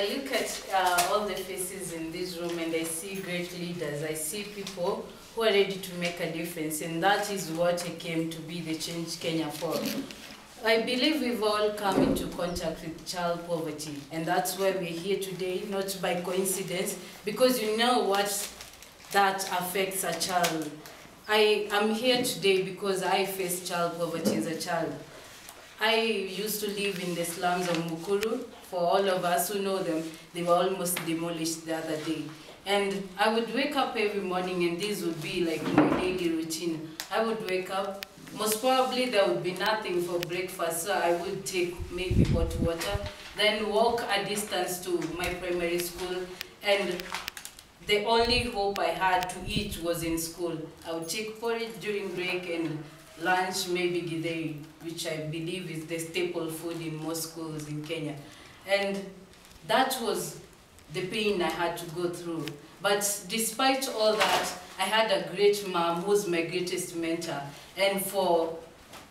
I look at all the faces in this room and I see great leaders. I see people who are ready to make a difference, and that is what I came to be the Change Kenya for. I believe we've all come into contact with child poverty, and that's why we're here today, not by coincidence, because you know what that affects a child. I am here today because I faced child poverty as a child. I used to live in the slums of Mukuru. For all of us who know them, they were almost demolished the other day. And I would wake up every morning, and this would be like my daily routine. I would wake up, most probably there would be nothing for breakfast, so I would take maybe hot water, then walk a distance to my primary school, and the only hope I had to eat was in school. I would take porridge during break and lunch, maybe githeri, which I believe is the staple food in most schools in Kenya. And that was the pain I had to go through. But despite all that, I had a great mom who's my greatest mentor. And for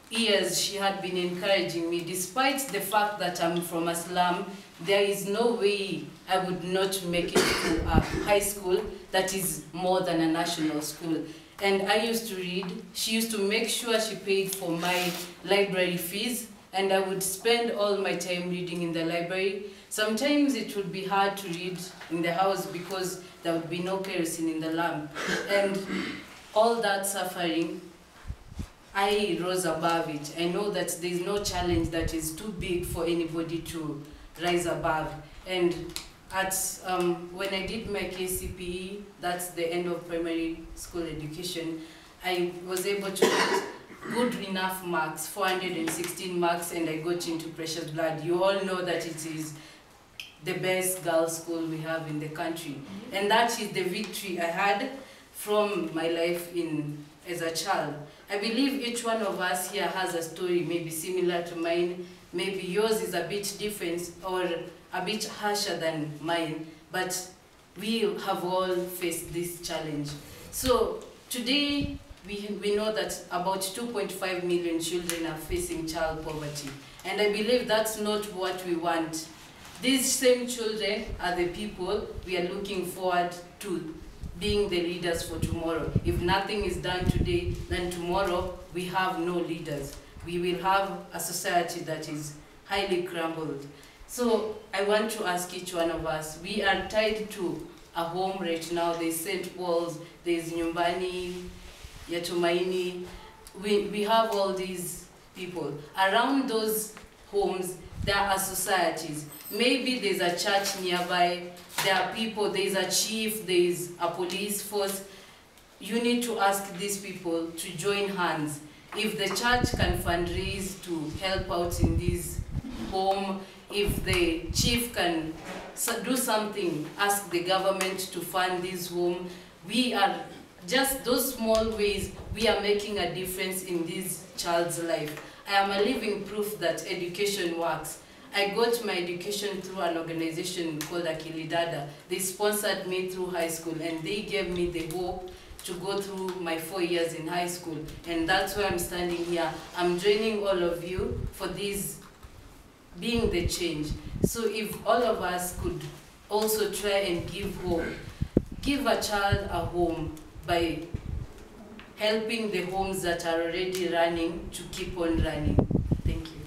years, she had been encouraging me. Despite the fact that I'm from a slum, there is no way I would not make it to a high school that is more than a national school. And I used to read. She used to make sure she paid for my library fees, and I would spend all my time reading in the library. Sometimes it would be hard to read in the house because there would be no kerosene in the lamp. And all that suffering, I rose above it. I know that there is no challenge that is too big for anybody to rise above. And when I did my KCPE, that's the end of primary school education, I was able to get good enough marks, 416 marks, and I got into Precious Blood. You all know that it is the best girls' school we have in the country. And that is the victory I had from my life as a child. I believe each one of us here has a story maybe similar to mine. Maybe yours is a bit different or a bit harsher than mine, but we have all faced this challenge. So today, we know that about 2.5 million children are facing child poverty. And I believe that's not what we want. These same children are the people we are looking forward to being the leaders for tomorrow. If nothing is done today, then tomorrow we have no leaders. We will have a society that is highly crumbled. So I want to ask each one of us, we are tied to a home right now. There's St. Paul's, there's Nyumbani, Yatumaini. We have all these people. Around those homes, there are societies. Maybe there's a church nearby, there are people, there's a chief, there's a police force. You need to ask these people to join hands. If the church can fundraise to help out in this home, if the chief can do something, ask the government to fund this home, we are just those small ways we are making a difference in this child's life. I am a living proof that education works. I got my education through an organization called Akilidada. They sponsored me through high school, and they gave me the hope to go through my 4 years in high school. And that's why I'm standing here. I'm joining all of you for this being the change. So if all of us could also try and give hope, give a child a home by helping the homes that are already running to keep on running. Thank you.